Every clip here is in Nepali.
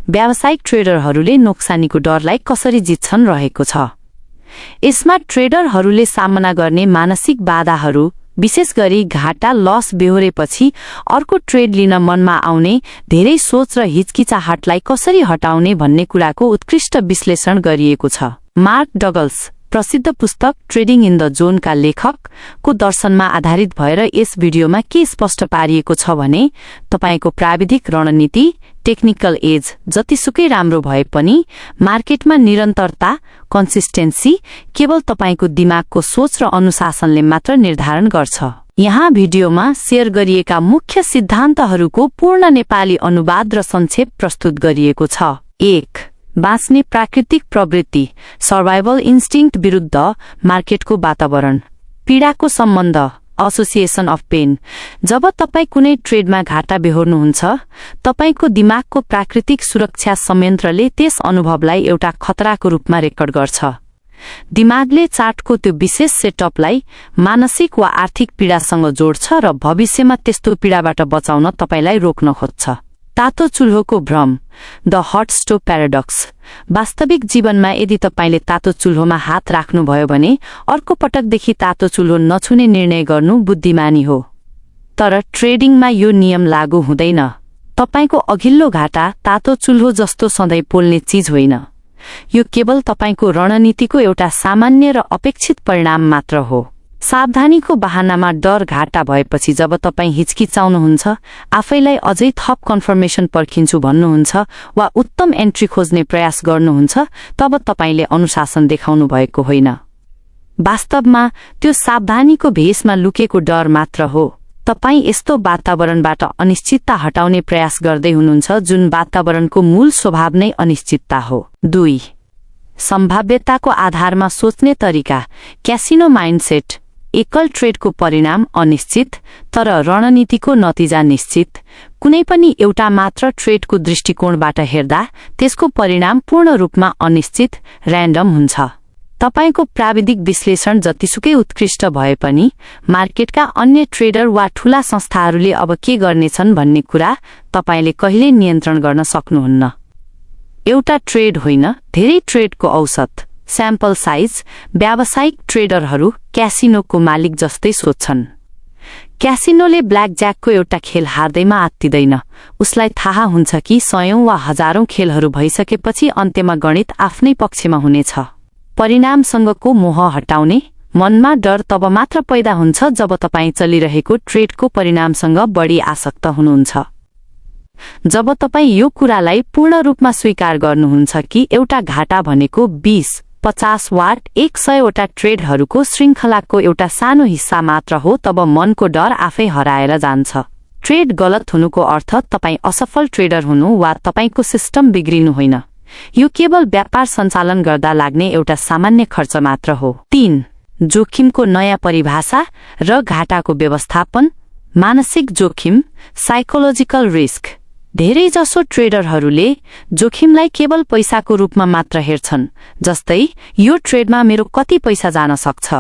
व्यावसायिक ट्रेडरहरूले नोक्सानीको डरलाई कसरी जित्छन् रहेको छ। यसमा ट्रेडरहरूले सामना गर्ने मानसिक बाधाहरू, विशेष गरी घाटा लस बेहोरेपछि अर्को ट्रेड लिन मनमा आउने धेरै सोच र हिचकिचाहटलाई कसरी हटाउने भन्ने कुराको उत्कृष्ट विश्लेषण गरिएको छ। मार्क डगल्स, प्रसिद्ध पुस्तक ट्रेडिङ इन द जोनका लेखकको दर्शनमा आधारित भएर यस भिडियोमा के स्पष्ट पारिएको छ भने तपाईको प्राविधिक रणनीति, टेक्निकल एज जतिसुकै राम्रो भए पनि मार्केटमा निरन्तरता, कन्सिस्टेन्सी केवल तपाईको दिमागको सोच र अनुशासनले मात्र निर्धारण गर्छ। यहाँ भिडियोमा शेयर गरिएका मुख्य सिद्धान्तहरूको पूर्ण नेपाली अनुवाद र संक्षेप प्रस्तुत गरिएको छ। 1. बाँच्ने प्राकृतिक प्रवृत्ति, सर्भाइभल इन्स्टिंक्ट विरुद्ध मार्केटको वातावरण। पीडाको सम्बन्ध, एसोसिएसन अफ पेन। जब तपाई कुनै ट्रेडमा घाटा बेहोर्नुहुन्छ, तपाईको दिमागको प्राकृतिक सुरक्षा संयन्त्रले त्यस अनुभवलाई एउटा खतराको रूपमा रेकर्ड गर्छ। दिमागले चार्टको त्यो विशेष सेटअपलाई मानसिक वा आर्थिक पीडासँग जोड्छ र भविष्यमा त्यस्तो पीडाबाट बचाउन तपाईलाई रोक्न खोज्छ। तातो चुल्होको भ्रम, द हट स्टोभ प्याराडक्स। वास्तविक जीवनमा यदि तपाईले तातो चुल्होमा हात राख्नुभयो भने अर्को पटकदेखि तातो चुल्हो नछुने निर्णय गर्नु बुद्धिमानी हो। तर ट्रेडिङमा यो नियम लागू हुँदैन। तपाईको अघिल्लो घाटा तातो चुल्हो जस्तो सधैँ पोल्ने चीज होइन। यो केवल तपाईको रणनीतिको एउटा सामान्य र अपेक्षित परिणाम मात्र हो। सावधानीको बहानामा डर घाटा भएपछि जब तपाईं हिचकिचाउनुहुन्छ, आफैलाई अझै थप कन्फर्मेसन पर्खिन्छु भन्नुहुन्छ वा उत्तम एन्ट्री खोज्ने प्रयास गर्नुहुन्छ, तब तपाईंले अनुशासन देखाउनु भएको होइन। वास्तवमा त्यो सावधानीको भेषमा लुकेको डर मात्र हो। तपाई यस्तो वातावरणबाट अनिश्चितता हटाउने प्रयास गर्दै हुनुहुन्छ जुन वातावरणको मूल स्वभाव नै अनिश्चितता हो। 2. सम्भाव्यताको आधारमा सोच्ने तरिका, क्यासिनो माइन्डसेट। एकल ट्रेडको परिणाम अनिश्चित, तर रणनीतिको नतिजा निश्चित। कुनै पनि एउटा मात्र ट्रेडको दृष्टिकोणबाट हेर्दा त्यसको परिणाम पूर्ण रूपमा अनिश्चित, र्यान्डम हुन्छ। तपाईको प्राविधिक विश्लेषण जतिसुकै उत्कृष्ट भए पनि मार्केटका अन्य ट्रेडर वा ठूला संस्थाहरूले अब के गर्नेछन् भन्ने कुरा तपाईले कहिल्यै नियन्त्रण गर्न सक्नुहुन्न। एउटा ट्रेड होइन, धेरै ट्रेडको औसत, स्याम्पल साइज। व्यावसायिक ट्रेडरहरू क्यासिनोको मालिक जस्तै सोच्छन्। क्यासिनोले ब्ल्याक ज्याकको एउटा खेल हार्दैमा आत्तिदैन। उसलाई थाहा हुन्छ कि सयौं वा हजारौं खेलहरू भइसकेपछि अन्त्यमा गणित आफ्नै पक्षमा हुनेछ। परिणामसँगको मोह हटाउने, मनमा डर तब मात्र पैदा हुन्छ जब तपाईं चलिरहेको ट्रेडको परिणामसँग बढी आसक्त हुनुहुन्छ। जब तपाईं यो कुरालाई पूर्ण रूपमा स्वीकार गर्नुहुन्छ कि एउटा घाटा भनेको 20, 50 वा 100 वटा ट्रेडहरूको श्रृङ्खलाको एउटा सानो हिस्सा मात्र हो, तब मनको डर आफै हराएर जान्छ। ट्रेड गलत हुनुको अर्थ तपाईं असफल ट्रेडर हुनु वा तपाईंको सिस्टम बिग्रिनु होइन। यो केवल व्यापार सञ्चालन गर्दा लाग्ने एउटा सामान्य खर्च मात्र हो। 3. जोखिमको नयाँ परिभाषा र घाटाको व्यवस्थापन। मानसिक जोखिम, साइकोलोजिकल रिस्क। धेरैजसो ट्रेडरहरूले जोखिमलाई केवल पैसाको रूपमा मात्र हेर्छन्, जस्तै यो ट्रेडमा मेरो कति पैसा जान सक्छ।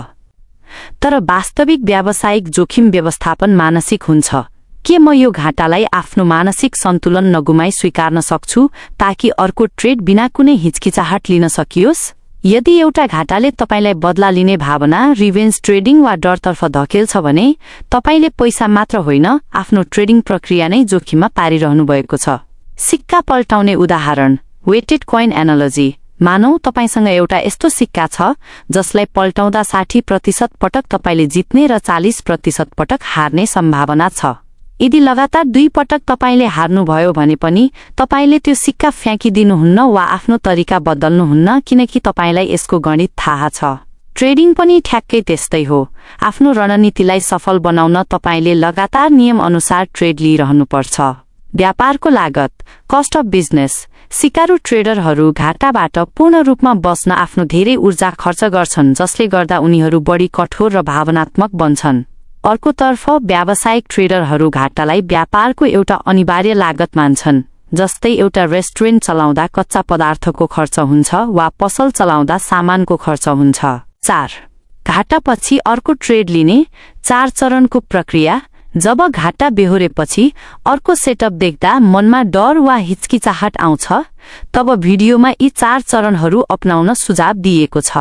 तर वास्तविक व्यावसायिक जोखिम व्यवस्थापन मानसिक हुन्छ। के म यो घाटालाई आफ्नो मानसिक सन्तुलन नगुमाई स्वीकार्न सक्छु ताकि अर्को ट्रेड बिना कुनै हिचकिचाहट लिन सकियोस्? यदि एउटा घाटाले तपाईलाई बदला लिने भावना, रिभेन्ज ट्रेडिङ वा डरतर्फ धकेल्छ भने तपाईले पैसा मात्र होइन, आफ्नो ट्रेडिङ प्रक्रिया नै जोखिममा पारिरहनु भएको छ। सिक्का पल्टाउने उदाहरण, वेटेड कोइन एनालोजी। मानौ तपाईसँग एउटा यस्तो सिक्का छ जसलाई पल्टाउँदा 60% पटक तपाईले जित्ने र 40% पटक हार्ने सम्भावना छ। यदि लगातार 2 पटक तपाईले हार्नुभयो भने पनि तपाईले त्यो सिक्का फ्याँकिदिनुहुन्न वा आफ्नो तरिका बदल्नुहुन्न, किनकि तपाईलाई यसको गणित थाहा छ। ट्रेडिङ पनि ठ्याक्कै त्यस्तै हो। आफ्नो रणनीतिलाई सफल बनाउन तपाईले लगातार नियम अनुसार ट्रेड लिइरहनुपर्छ। व्यापारको लागत, कस्ट अफ बिजनेस। सिकारु ट्रेडरहरू घाटाबाट पूर्ण रूपमा बस्न आफ्नो धेरै ऊर्जा खर्च गर्छन्, जसले गर्दा उनीहरू बढी कठोर र भावनात्मक बन्छन्। अर्कोतर्फ व्यावसायिक ट्रेडरहरू घाटालाई व्यापारको एउटा अनिवार्य लागत मान्छन्, जस्तै एउटा रेस्टुरेन्ट चलाउँदा कच्चा पदार्थको खर्च हुन्छ वा पसल चलाउँदा सामानको खर्च हुन्छ। 4. घाटापछि अर्को ट्रेड लिने 4 चरणको प्रक्रिया, जब घाटा बेहोरेपछि अर्को सेटअप देख्दा मनमा डर वा हिचकिचाहट आउँछ, तब भिडियोमा यी 4 चरणहरू अपनाउन सुझाव दिएको छ।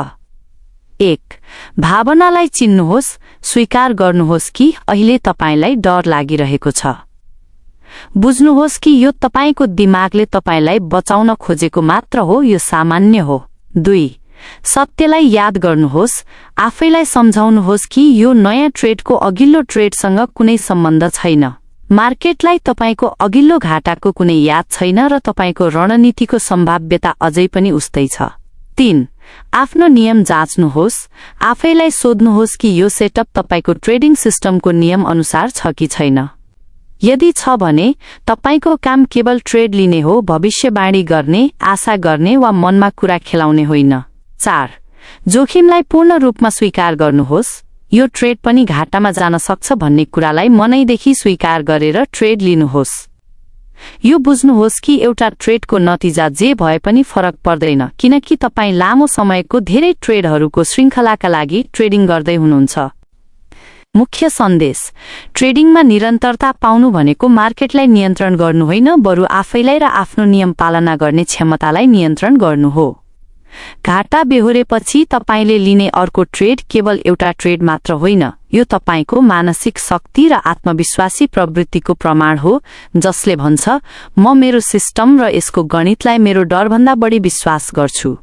1. भावनालाई चिन्नुहोस्, स्वीकार गर्नुहोस् कि अहिले तपाईलाई डर लागिरहेको छ। बुझ्नुहोस् कि यो तपाईको दिमागले तपाईलाई बचाउन खोजेको मात्र हो, यो सामान्य हो। 2. सत्यलाई याद गर्नुहोस्, आफैलाई सम्झाउनुहोस् कि यो नयाँ ट्रेडको अघिल्लो ट्रेडसँग कुनै सम्बन्ध छैन। मार्केटलाई तपाईको अघिल्लो घाटाको कुनै याद छैन र तपाईको रणनीतिको सम्भाव्यता अझै पनि उस्तै छ। 3. आफ्नो नियम जाँच्नुहोस्, आफैलाई सोध्नुहोस् कि यो सेटअप तपाईको ट्रेडिङ सिस्टमको नियम अनुसार छ कि छैन। यदि छ भने तपाईको काम केवल ट्रेड लिने हो, भविष्यवाणी गर्ने, आशा गर्ने वा मनमा कुरा खेलाउने होइन। 4. जोखिमलाई पूर्ण रूपमा स्वीकार गर्नुहोस्, यो ट्रेड पनि घाटामा जान सक्छ भन्ने कुरालाई मनैदेखि स्वीकार गरेर ट्रेड लिनुहोस्। यो बुझ्नुहोस् कि एउटा ट्रेडको नतिजा जे भए पनि फरक पर्दैन, किनकि तपाई लामो समयको धेरै ट्रेडहरूको श्रृङ्खलाका लागि ट्रेडिङ गर्दै हुनुहुन्छ। मुख्य सन्देश: ट्रेडिङमा निरन्तरता पाउनु भनेको मार्केटलाई नियन्त्रण गर्नु होइन, बरु आफैलाई र आफ्नो नियम पालना गर्ने क्षमतालाई नियन्त्रण गर्नु हो। घाटा बेहोरेपछि तपाईले लिने अर्को ट्रेड केवल एउटा ट्रेड मात्र होइन, यो तपाईको मानसिक शक्ति र आत्मविश्वासी प्रवृत्तिको प्रमाण हो, जसले भन्छ, म मेरो सिस्टम र यसको गणितलाई मेरो डरभन्दा बढी विश्वास गर्छु।